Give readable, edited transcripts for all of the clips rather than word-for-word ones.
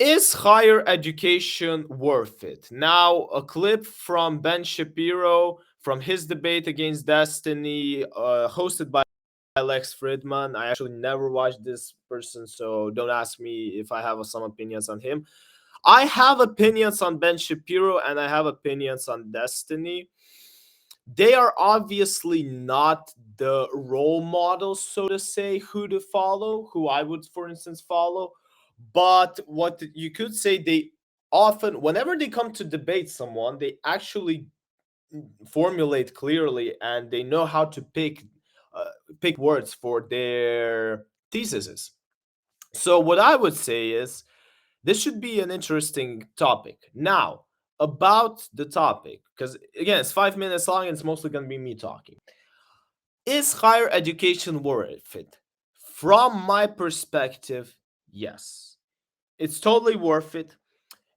Is higher education worth it? Now, a clip from Ben Shapiro from his debate against Destiny, hosted by Lex Fridman. I actually never watched this person, so don't ask me if I have some opinions on him. I have opinions on Ben Shapiro and I have opinions on Destiny. They are obviously not the role models, so to say, who to follow, who I would, for instance, follow. But what you could say, they often, whenever they come to debate someone, they actually formulate clearly and they know how to pick words for their theses. So what I would say is this should be an interesting topic. Now, about the topic, because again, it's 5 minutes long and it's mostly going to be me talking. Is higher education worth it? From my perspective, yes. It's totally worth it.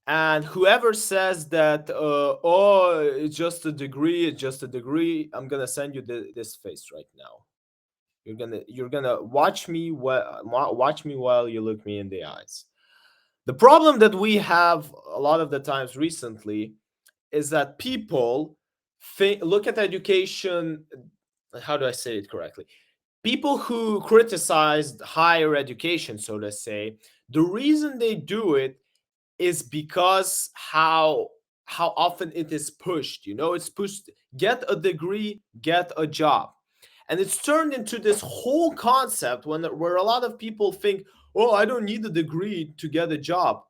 And whoever says that, oh, it's just a degree, it's just a degree, I'm gonna send you this face right now. You're gonna watch me while you look me in the eyes. The problem that we have a lot of the times recently is that people look at education. How do I say it correctly? People who criticized higher education, so to say, the reason they do it is because how often it is pushed. It's pushed, get a degree, get a job. And it's turned into this whole concept where a lot of people think, oh, I don't need a degree to get a job.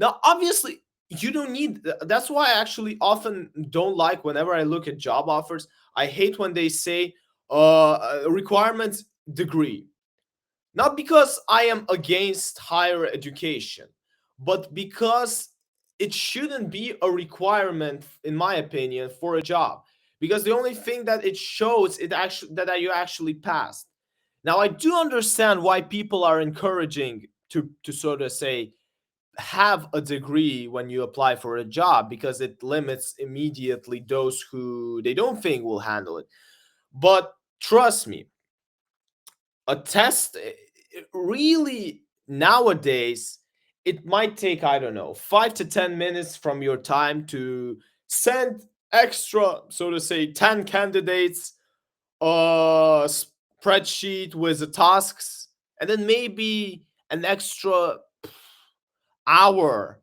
Now obviously you don't need. That's why I actually often don't like, whenever I look at job offers, I hate when they say requirements degree. Not because I am against higher education, but because it shouldn't be a requirement, in my opinion, for a job. Because the only thing that it shows it actually that you actually passed. Now I do understand why people are encouraging to sort of say have a degree when you apply for a job, because it limits immediately those who they don't think will handle it. But trust me, a test, really, nowadays it might take, I don't know, 5 to 10 minutes from your time to send extra, so to say, 10 candidates a spreadsheet with the tasks, and then maybe an extra hour,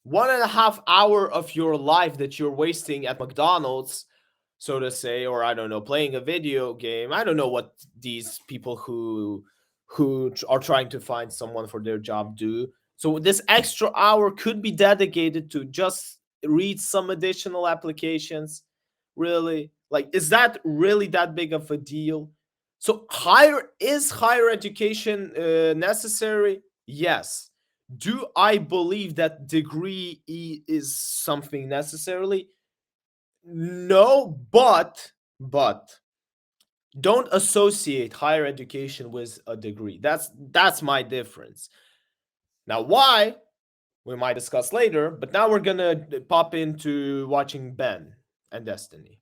1.5 hour of your life that you're wasting at McDonald's, so to say, or I don't know, playing a video game. I don't know what these people who are trying to find someone for their job do. So this extra hour could be dedicated to just read some additional applications. Really? Like, is that really that big of a deal? So higher education necessary? Yes. Do I believe that degree is something necessarily? No, but don't associate higher education with a degree. That's my difference. Now, why we might discuss later, but now we're gonna pop into watching Ben and Destiny.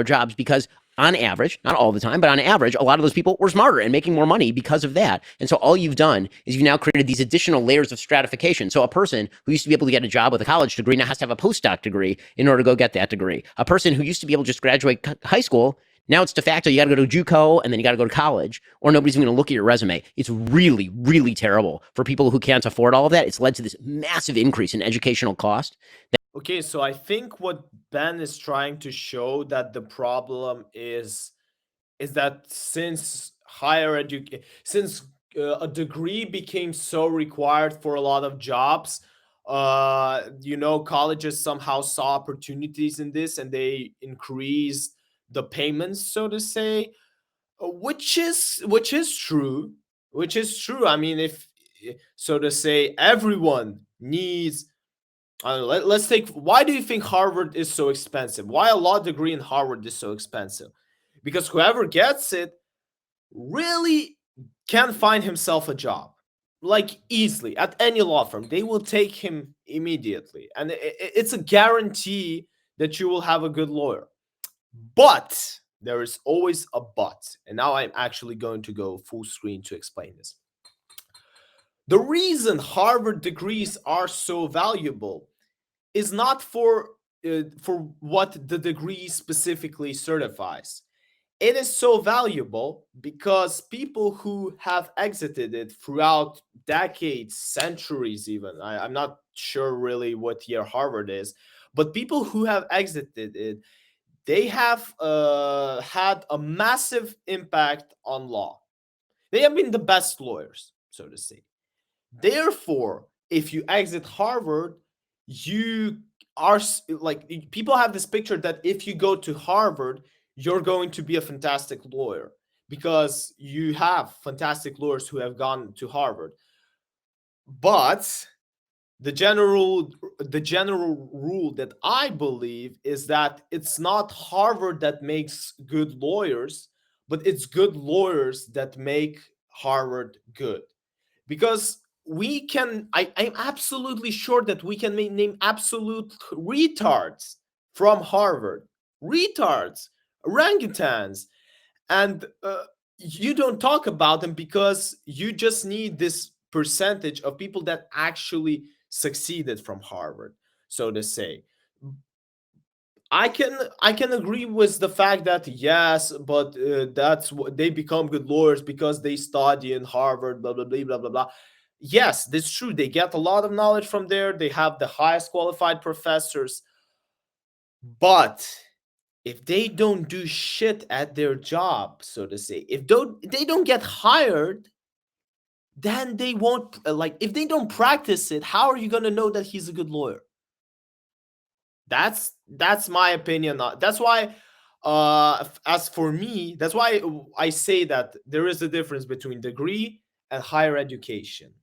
Jobs because on average, not all the time, but on average, a lot of those people were smarter and making more money because of that. And so all you've done is you've now created these additional layers of stratification. So a person who used to be able to get a job with a college degree now has to have a postdoc degree in order to go get that degree. A person who used to be able to just graduate high school, now it's de facto you got to go to JUCO and then you got to go to college, or nobody's even going to look at your resume. It's really, really terrible for people who can't afford all of that. It's led to this massive increase in educational cost. Okay, so I think what Ben is trying to show, that the problem is that since a degree became so required for a lot of jobs, colleges somehow saw opportunities in this and they increased the payments, so to say, which is true, I mean, if so to say, everyone needs. Let's take, why do you think Harvard is so expensive? Why a law degree in Harvard is so expensive? Because whoever gets it really can find himself a job, like easily at any law firm. They will take him immediately, and it's a guarantee that you will have a good lawyer. But there is always a but, and now I'm actually going to go full screen to explain this. The reason Harvard degrees are so valuable is not for what the degree specifically certifies. It is so valuable because people who have exited it throughout decades, centuries, even I'm not sure really what year Harvard is, but people who have exited it, they have had a massive impact on law. They have been the best lawyers, so to say. Therefore, if you exit Harvard, you are like, people have this picture that if you go to Harvard, you're going to be a fantastic lawyer because you have fantastic lawyers who have gone to Harvard. But the general rule that I believe is that it's not Harvard that makes good lawyers, but it's good lawyers that make Harvard good. Because I'm absolutely sure that we can name absolute retards from Harvard, retards, orangutans, and you don't talk about them because you just need this percentage of people that actually succeeded from Harvard, so to say. I can agree with the fact that yes, but that's what they become good lawyers because they study in Harvard, blah blah blah blah blah blah. Yes, that's true. They get a lot of knowledge from there. They have the highest qualified professors, but if they don't do shit at their job, so to say, if they don't get hired, then they won't like. If they don't practice it, how are you gonna know that he's a good lawyer? That's my opinion. That's why as for me, that's why I say that there is a difference between degree and higher education.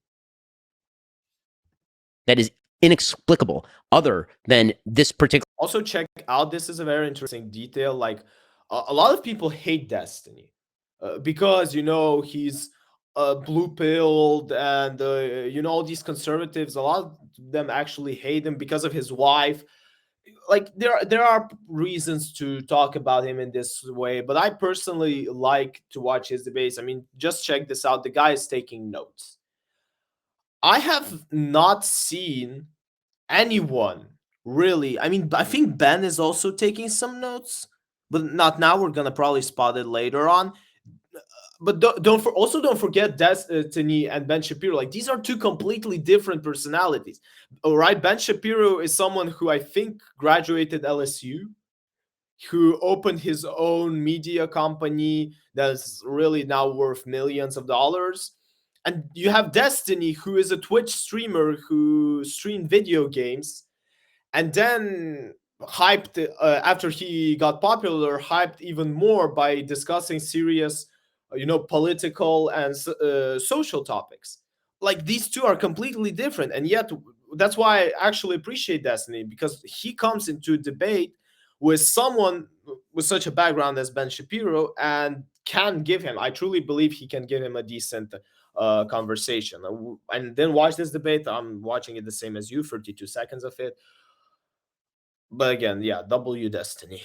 That is inexplicable, other than this particular. Also check out, this is a very interesting detail, like a lot of people hate Destiny because he's blue pilled, and all these conservatives, a lot of them actually hate him because of his wife. Like there are reasons to talk about him in this way, but I personally like to watch his debates. I mean, just check this out, the guy is taking notes. I have not seen anyone really. I mean, I think Ben is also taking some notes, but not now. We're gonna probably spot it later on. But don't forget Destiny and Ben Shapiro. Like, these are two completely different personalities. All right, Ben Shapiro is someone who I think graduated LSU, who opened his own media company that's really now worth millions of dollars. And you have Destiny, who is a Twitch streamer who streamed video games, and then hyped after he got popular, hyped even more by discussing serious political and social topics. Like, these two are completely different, and yet that's why I actually appreciate Destiny, because he comes into debate with someone with such a background as Ben Shapiro, and can give him, I truly believe he can give him a decent conversation. And then watch this debate. I'm watching it the same as you, 32 seconds of it. But again, yeah, W Destiny.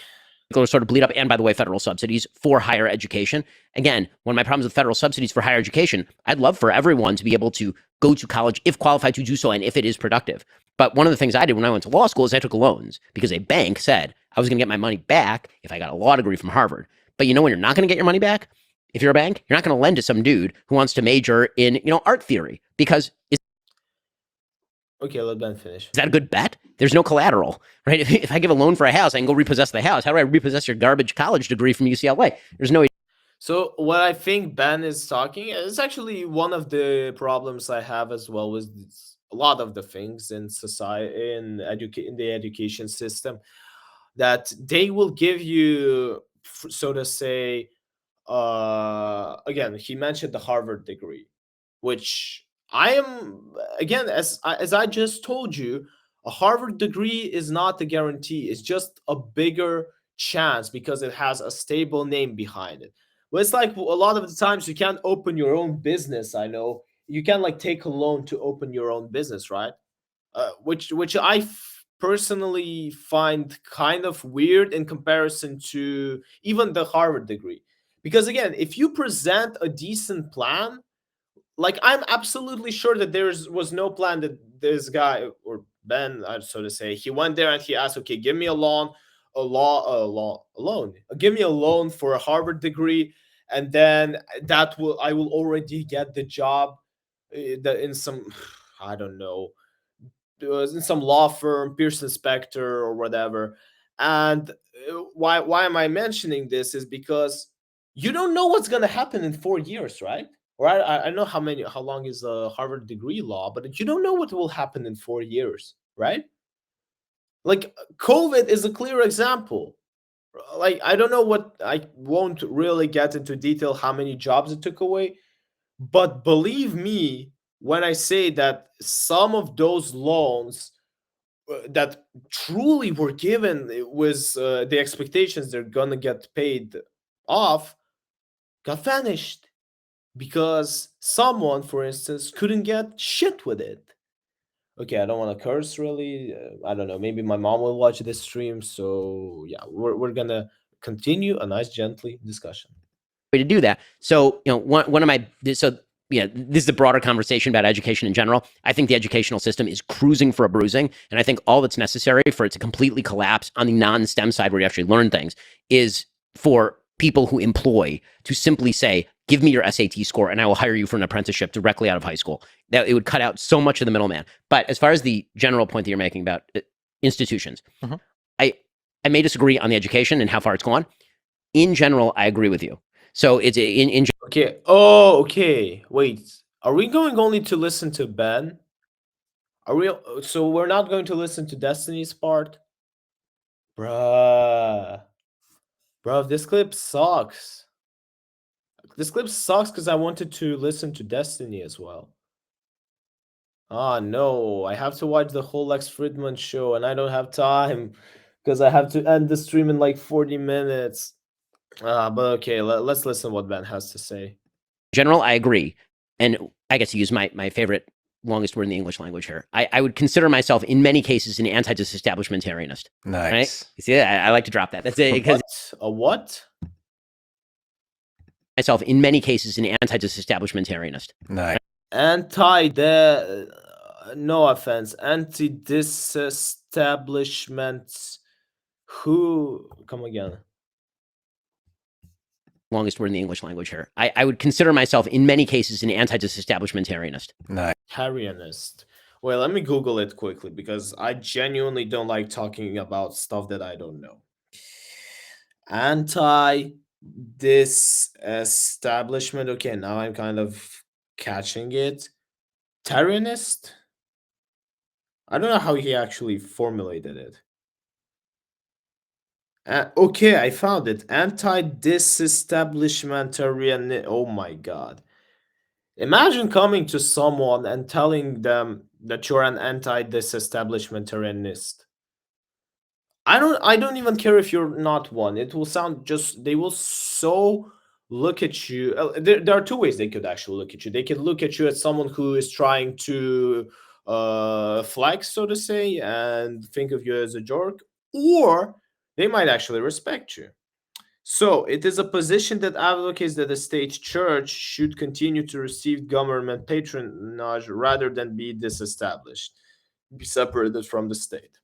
Sort of bleed up. And by the way, federal subsidies for higher education. Again, one of my problems with federal subsidies for higher education, I'd love for everyone to be able to go to college if qualified to do so and if it is productive. But one of the things I did when I went to law school is I took loans because a bank said I was going to get my money back if I got a law degree from Harvard. But when you're not going to get your money back, if you're a bank, you're not going to lend to some dude who wants to major in, art theory, because Okay, let Ben finish. is that a good bet? There's no collateral, right? If I give a loan for a house, I can go repossess the house. How do I repossess your garbage college degree from UCLA? There's no. So what I think Ben is talking is actually one of the problems I have as well with a lot of the things in society, in the education system, that they will give you, so to say, again, he mentioned the Harvard degree, which I am, again, as I just told you, a Harvard degree is not a guarantee. It's just a bigger chance because it has a stable name behind it. Well, it's like a lot of the times you can't open your own business. I know you can like take a loan to open your own business, right? Which personally find kind of weird in comparison to even the Harvard degree. Because again, if you present a decent plan, like I'm absolutely sure that was no plan that this guy or Ben, so to say, he went there and he asked, okay, give me a loan, a loan, give me a loan for a Harvard degree, and then I will already get the job in some, I don't know, in some law firm, Pearson Spector or whatever. And why am I mentioning this is because you don't know what's gonna happen in 4 years, right? Or I know how long is a Harvard degree law, but you don't know what will happen in 4 years, right? Like COVID is a clear example. Like I don't know what I won't really get into detail how many jobs it took away, but believe me when I say that some of those loans that truly were given with the expectations they're gonna get paid off got vanished because someone, for instance, couldn't get shit with it. Okay, I don't want to curse really. I don't know. Maybe my mom will watch this stream. So yeah, we're gonna continue a nice, gently discussion. Way to do that. So, one of my so yeah, this is a broader conversation about education in general. I think the educational system is cruising for a bruising, and I think all that's necessary for it to completely collapse on the non-STEM side, where you actually learn things, is for people who employ to simply say, "Give me your SAT score, and I will hire you for an apprenticeship directly out of high school." That it would cut out so much of the middleman. But as far as the general point that you're making about institutions, I may disagree on the education and how far it's gone. In general, I agree with you. So it's in Okay. Oh, okay. Wait. Are we going only to listen to Ben? Are we? So we're not going to listen to Destiny's part, bruh. Bro, this clip sucks. This clip sucks because I wanted to listen to Destiny as well. Ah, no. I have to watch the whole Lex Fridman show, and I don't have time because I have to end the stream in like 40 minutes. But okay, let's listen what Ben has to say. general, I agree. And I guess to use my favorite longest word in the English language here, I would consider myself in many cases an anti-disestablishmentarianist. Nice. Right? You see, I like to drop that. That's it. Because A what? myself in many cases an anti-disestablishmentarianist. Nice. No offense, anti-disestablishment. Who? Come again. Longest word in the English language here. I would consider myself in many cases an anti-disestablishmentarianist. Nice. Tarianist. Well, let me Google it quickly because I genuinely don't like talking about stuff that I don't know. Anti-disestablishment. Okay, now I'm kind of catching it. Tarianist? I don't know how he actually formulated it. Okay, I found it. Anti-disestablishmentarian. Oh my god. Imagine coming to someone and telling them that you're an anti-disestablishmentarianist. I don't even care if you're not one. It will sound just they will so look at you. There are two ways they could actually look at you. They could look at you as someone who is trying to flex, so to say, and think of you as a jerk, or they might actually respect you. So it is a position that advocates that the state church should continue to receive government patronage rather than be disestablished, be separated from the state.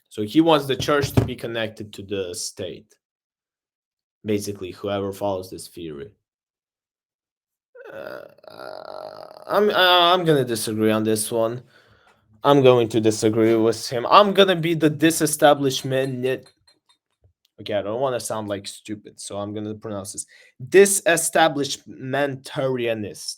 So he wants the church to be connected to the state. Basically, whoever follows this theory. I'm gonna disagree on this one. I'm going to disagree with him. I'm gonna be the disestablishment. Okay, I don't want to sound like stupid, so I'm gonna pronounce this disestablishmentarianist.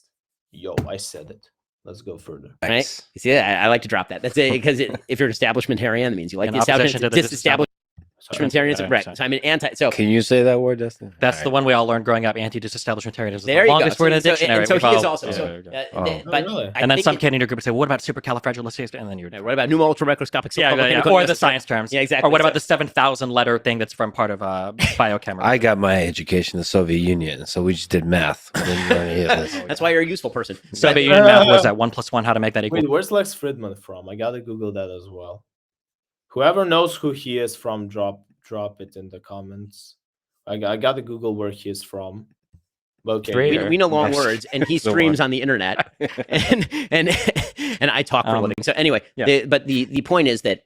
Yo, I said it. Let's go further. Nice. Right? You see, I like to drop that. That's it. Because if you're an establishmentarian, that means you like the establishment. Disestablishmentarianism, right? So I'm an anti. So Can you say that word, Dustin? That's the one we all learned growing up. Anti-disestablishmentarianism is there the you longest go. word in the So, dictionary. and so We've he is all- also. yeah. So, Oh. but Really? And then some Canadian group would say, "What about supercalifragilistic?" And then you're What about pneumo ultramicroscopic? or the science terms. Yeah, exactly. Or what about the 7,000 letter thing that's from part of biochemistry? I got my education in the Soviet Union, so we just did math. We didn't learn any of this. That's why you're a useful person. Soviet Union math was that 1 + 1, how to make that equal. Wait, where's Lex Fridman from? I gotta Google that as well. Whoever knows who he is from, drop it in the comments. I gotta Google where he is from. Okay. Traitor. We know long Yes. words, and he The streams one. on the internet, and and I talk for a living. So anyway, yeah. but the point is that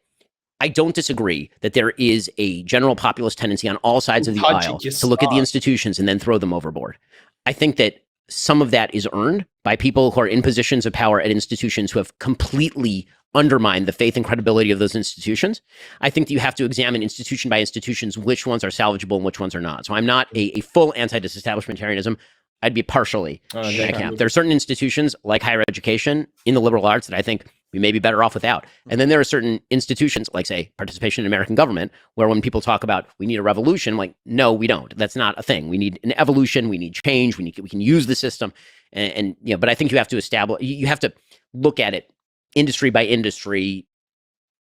I don't disagree that there is a general populist tendency on all sides of the aisle to look at the institutions and then throw them overboard. I think that some of that is earned by people who are in positions of power at institutions who have completely undermined the faith and credibility of those institutions. I think that you have to examine institution by institutions which ones are salvageable and which ones are not. So I'm not a full anti-disestablishmentarianism. I'd be partially in that camp. There are certain institutions like higher education in the liberal arts that I think we may be better off without. And then there are certain institutions like, say, participation in American government, where when people talk about we need a revolution, like, no, we don't. That's not a thing. We need an evolution. We need change. We can use the system. And you know, but I think you have to establish, you have to look at it industry by industry,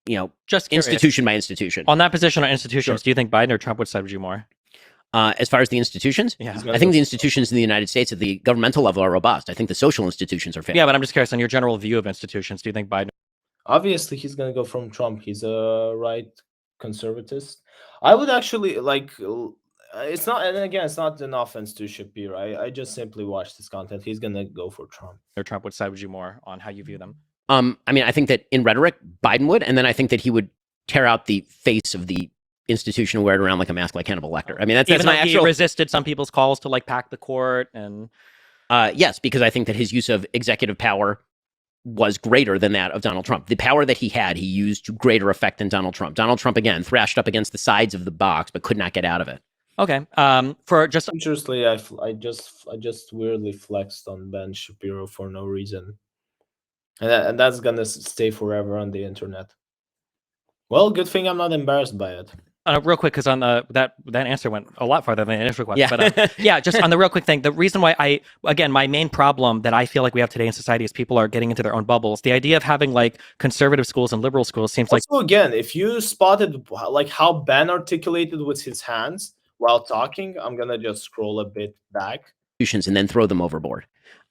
you know, Just curious. institution by institution. On that position on institutions, do you think Biden or Trump would side with you more? As far as the institutions, Yeah. I think the institutions in the United States at the governmental level are robust. I think the social institutions are failing. Yeah, but I'm just curious on your general view of institutions. Do you think Biden? Obviously, he's gonna go from Trump. He's a right conservatist. I would actually like. It's not, and again, it's not an offense to Shapiro. I just simply watched his content. He's gonna go for Trump. Or Trump would side with you more on how you view them? I mean, I think that in rhetoric, Biden would, and then I think that he would tear out the face of the institution and wear it around like a mask, like Hannibal Lecter. I mean, that's Even my though he actual. resisted some people's calls to like pack the court and. Yes, because I think that his use of executive power was greater than that of Donald Trump. The power that he had, he used to greater effect than Donald Trump. Donald Trump, again, thrashed up against the sides of the box, but could not get out of it. Okay. For just Interestingly, I just weirdly flexed on Ben Shapiro for no reason, and that's gonna stay forever on the internet. Well, good thing I'm not embarrassed by it. real quick, because on that answer went a lot farther than the initial question. Yeah. But yeah, just on the real quick thing, the reason why my main problem that I feel like we have today in society is people are getting into their own bubbles. The idea of having like conservative schools and liberal schools seems like. Also, again, if you spotted like how Ben articulated with his hands while talking, I'm gonna just scroll a bit back. And then throw them overboard.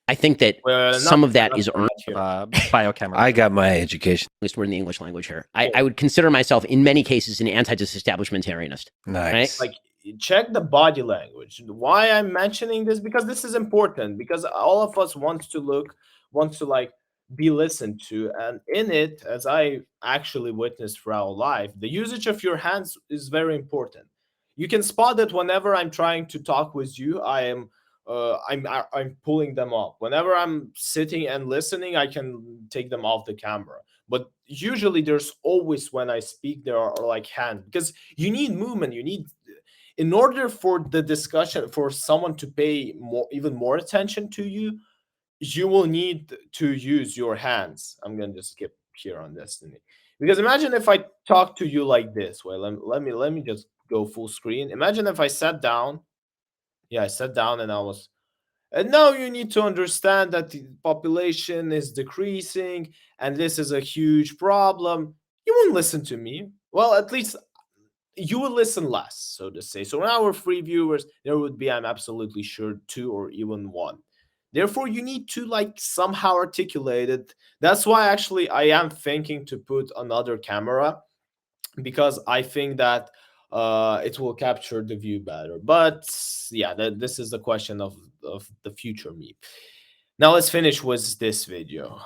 I think that Well, some not- of that not- is earned. not here. Biochemistry. I got my education. At least we're in the English language here. I would consider myself, in many cases, an anti-disestablishmentarianist. Nice. Like, check the body language. Why I'm mentioning this? Because this is important. Because all of us wants to like be listened to, and in it, as I actually witnessed throughout life, the usage of your hands is very important. You can spot that whenever I'm trying to talk with you, I'm pulling them up. Whenever I'm sitting and listening, I can take them off the camera. But usually there's always, when I speak, there are like hands, because you need movement. You need, in order for the discussion, for someone to pay even more attention to you, you will need to use your hands. I'm gonna just skip here on Destiny, because imagine if I talk to you like this. Well, let me just go full screen. Imagine if I sat down. Yeah, I sat down and I was, and now you need to understand that the population is decreasing and this is a huge problem. You won't listen to me. Well, at least you would listen less, so to say. So now our free viewers, there would be, I'm absolutely sure, 2 or even 1. Therefore, you need to like somehow articulate it. That's why actually I am thinking to put another camera, because I think that it will capture the view better. But yeah, this is the question of the future me. Now let's finish with this video.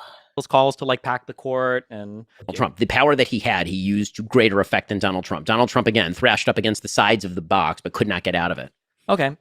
Calls to like pack the court and. Trump, the power that he had, he used to greater effect than Donald Trump. Donald Trump, again, thrashed up against the sides of the box, but could not get out of it. Okay.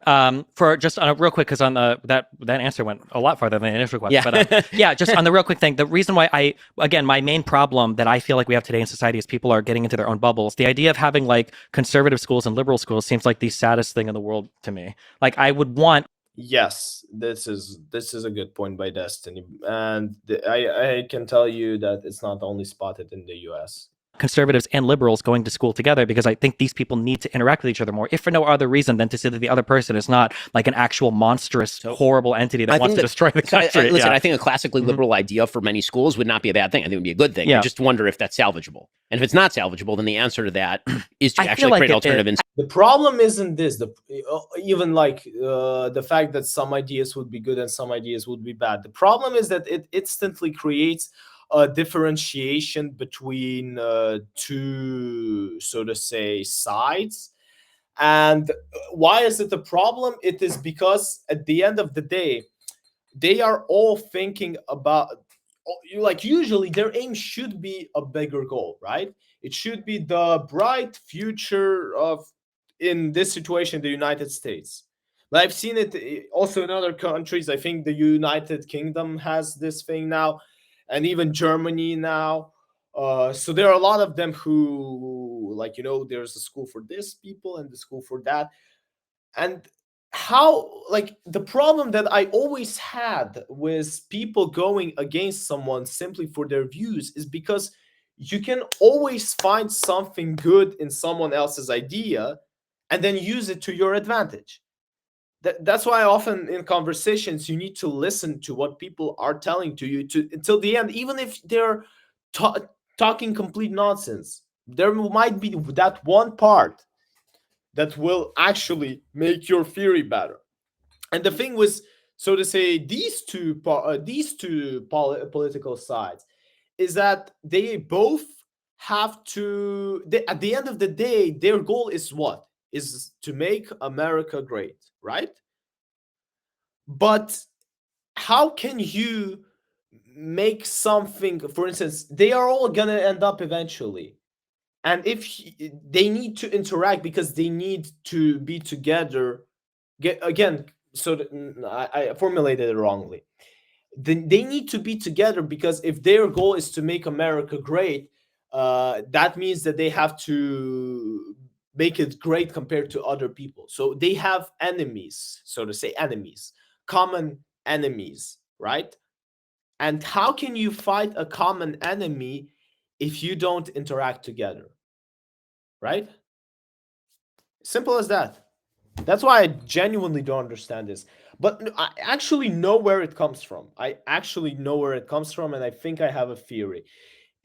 For just on a real quick, because on that answer went a lot farther than the initial question. Yeah. But yeah, just on the real quick thing, the reason why my main problem that I feel like we have today in society is people are getting into their own bubbles. The idea of having like conservative schools and liberal schools seems like the saddest thing in the world to me. Like I would want. Yes, this is a good point by Destiny, and I can tell you that it's not only spotted in the U.S. Conservatives and liberals going to school together, because I think these people need to interact with each other more, if for no other reason than to say that the other person is not like an actual monstrous, horrible entity that wants to destroy the country. Listen, I think a classically liberal idea for many schools would not be a bad thing. I think it would be a good thing. Yeah. I just wonder if that's salvageable. And if it's not salvageable, then the answer to that is to actually create alternative. The problem isn't this. Even like the fact that some ideas would be good and some ideas would be bad. The problem is that it instantly creates a differentiation between two, so to say, sides, And why is it a problem? It is because at the end of the day, they are all thinking about, like, usually their aim should be a bigger goal, right? It should be the bright future of, in this situation, the United States. But I've seen it also in other countries. I think the United Kingdom has this thing now, and even Germany now. So there are a lot of them who, like, there's a school for this people and the school for that. And how, like, the problem that I always had with people going against someone simply for their views is because you can always find something good in someone else's idea and then use it to your advantage. That's why often in conversations you need to listen to what people are telling to you to until the end, even if they're ta- talking complete nonsense. There might be that one part that will actually make your theory better. And the thing was, so to say, political sides is that they both have to. At the end of the day, their goal is what? Is to make America great, right? But how can you make something? For instance, they are all gonna end up eventually, and if they need to interact because they need to be together. Get again, so I formulated it wrongly. They need to be together because if their goal is to make America great, that means that they have to make it great compared to other people. So they have enemies, so to say, enemies, common enemies, right? And how can you fight a common enemy if you don't interact together, right? Simple as that. That's why I genuinely don't understand this. But I actually know where it comes from. I actually know where it comes from, and I think I have a theory.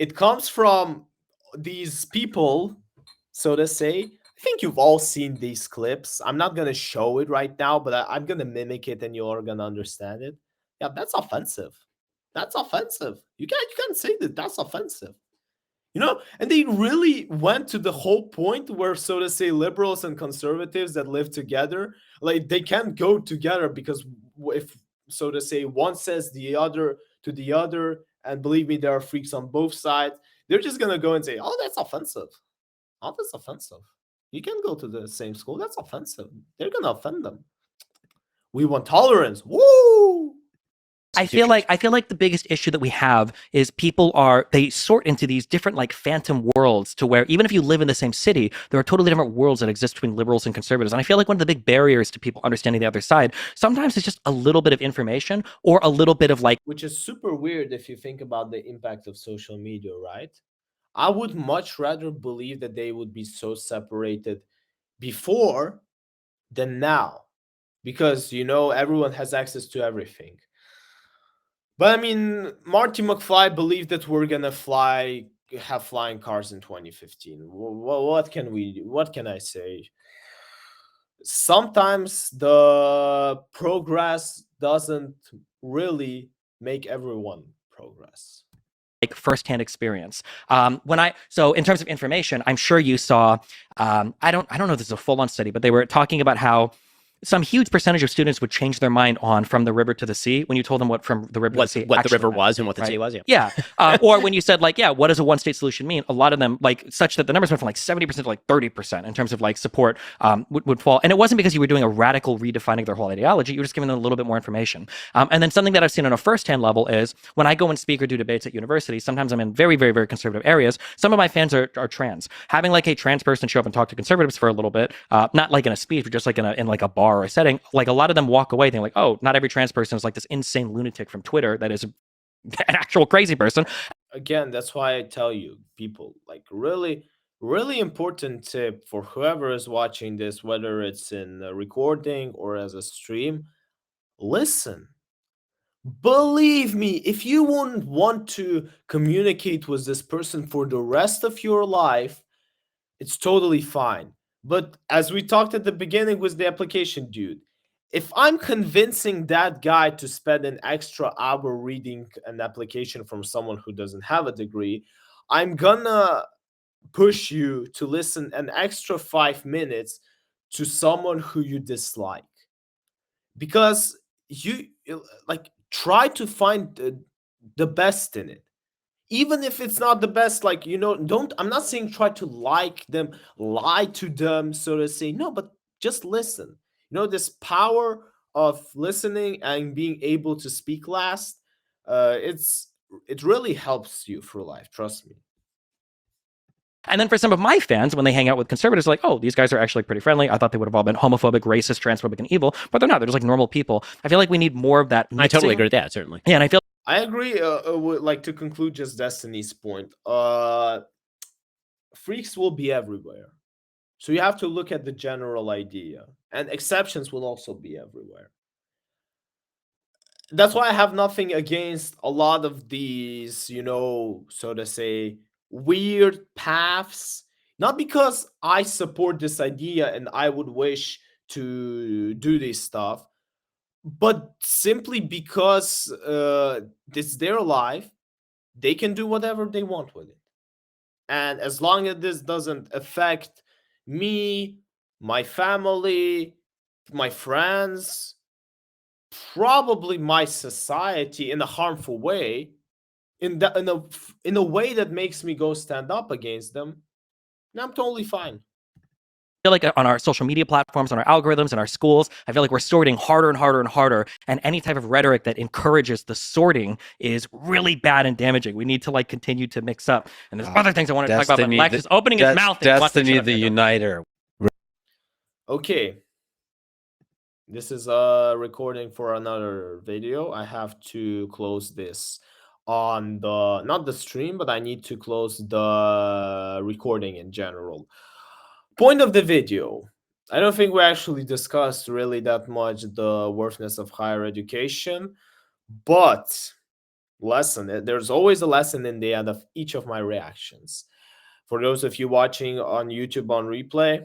It comes from these people, so to say. I think you've all seen these clips. I'm not gonna show it right now, but I'm gonna mimic it, and you're gonna understand it. Yeah, that's offensive. That's offensive. You can't say that. That's offensive. And they really went to the whole point where, so to say, liberals and conservatives that live together, like, they can't go together because if, so to say, one says the other to the other, and believe me, there are freaks on both sides, they're just gonna go and say, oh, that's offensive. Oh, that's offensive. You can go to the same school. That's offensive. They're gonna offend them. We want tolerance. Woo! I feel like the biggest issue that we have is they sort into these different like phantom worlds to where even if you live in the same city, there are totally different worlds that exist between liberals and conservatives. And I feel like one of the big barriers to people understanding the other side sometimes is just a little bit of information or a little bit of like Which is super weird if you think about the impact of social media, right? I would much rather believe that they would be so separated before than now because, everyone has access to everything. But I mean, Marty McFly believed that we're gonna have flying cars in 2015. What can I say? Sometimes the progress doesn't really make everyone progress. firsthand experience. So in terms of information, I'm sure you saw. I don't know if this is a full on study, but they were talking about how some huge percentage of students would change their mind on from the river to the sea when you told them what from the river to the sea What the river meant, was and what the right? sea was. Yeah. Yeah. Or when you said like, yeah, what does a one state solution mean? A lot of them like such that the numbers went from like 70% to like 30% in terms of like support would fall. And it wasn't because you were doing a radical redefining their whole ideology. You were just giving them a little bit more information. And then something that I've seen on a firsthand level is when I go and speak or do debates at universities, sometimes I'm in very, very, very conservative areas. Some of my fans are trans. Having like a trans person show up and talk to conservatives for a little bit, not like in a speech, but just like in like a bar or a setting, like a lot of them walk away thinking like, oh, not every trans person is like this insane lunatic from Twitter that is an actual crazy person. Again, that's why I tell you, people, like, really, really important tip for whoever is watching this, whether it's in a recording or as a stream. Listen. Believe me, if you won't want to communicate with this person for the rest of your life, it's totally fine. But as we talked at the beginning with the application dude, if I'm convincing that guy to spend an extra hour reading an application from someone who doesn't have a degree, I'm gonna push you to listen an extra 5 minutes to someone who you dislike, because you like try to find the best in it, even if it's not the best. Like, don't, I'm not saying try to like them, lie to them, so to say. No, but just listen. This power of listening and being able to speak last, it really helps you through life, trust me. And then for some of my fans, when they hang out with conservatives, like, oh, these guys are actually pretty friendly. I thought they would have all been homophobic, racist, transphobic, and evil, but they're not. They're just like normal people. I feel like we need more of that mixing. I totally agree with that, certainly. Yeah, and I feel I agree. Like, to conclude just Destiny's point, freaks will be everywhere. So you have to look at the general idea, and exceptions will also be everywhere. That's why I have nothing against a lot of these, so to say, weird paths. Not because I support this idea and I would wish to do this stuff, but simply because it's their life. They can do whatever they want with it. And as long as this doesn't affect me, my family, my friends, probably my society in a harmful way, in a way that makes me go stand up against them, I'm totally fine. feel like on our social media platforms, on our algorithms, in our schools, I feel like we're sorting harder and harder and harder. And any type of rhetoric that encourages the sorting is really bad and damaging. We need to like continue to mix up. And there's other things I want to talk about, but Lex is opening his mouth. Destiny the Uniter. Okay. This is a recording for another video. I have to close this on the, not the stream, but I need to close the recording in general. Point of the video. I don't think we actually discussed really that much the worthiness of higher education, but lesson. There's always a lesson in the end of each of my reactions. For those of you watching on YouTube on replay,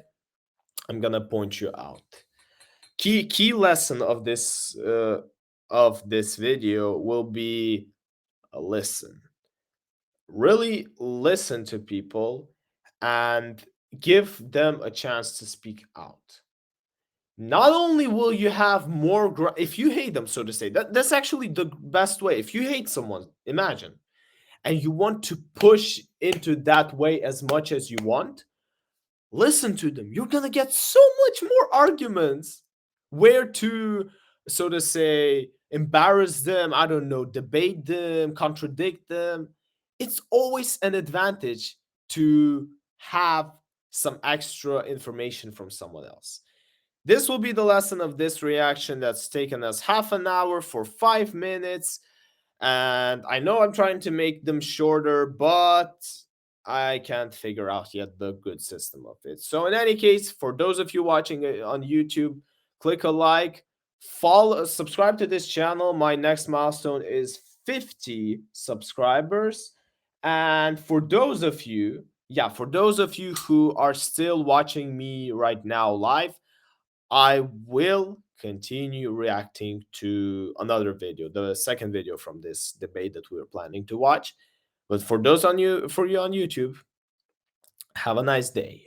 I'm gonna point you out. Key lesson of this video will be a listen. Really listen to people and give them a chance to speak out. Not only will you have more if you hate them, so to say, that's actually the best way. If you hate someone, imagine, and you want to push into that way as much as you want, listen to them. You're gonna get so much more arguments where to, so to say, embarrass them, I don't know, debate them, contradict them. It's always an advantage to have some extra information from someone else. This will be the lesson of this reaction that's taken us half an hour for 5 minutes. And I know I'm trying to make them shorter, but I can't figure out yet the good system of it. So in any case, for those of you watching on YouTube, click a like, follow, subscribe to this channel. My next milestone is 50 subscribers. And for those of you, who are still watching me right now live, I will continue reacting to another video, the second video from this debate that we were planning to watch. But for those on you on YouTube, have a nice day.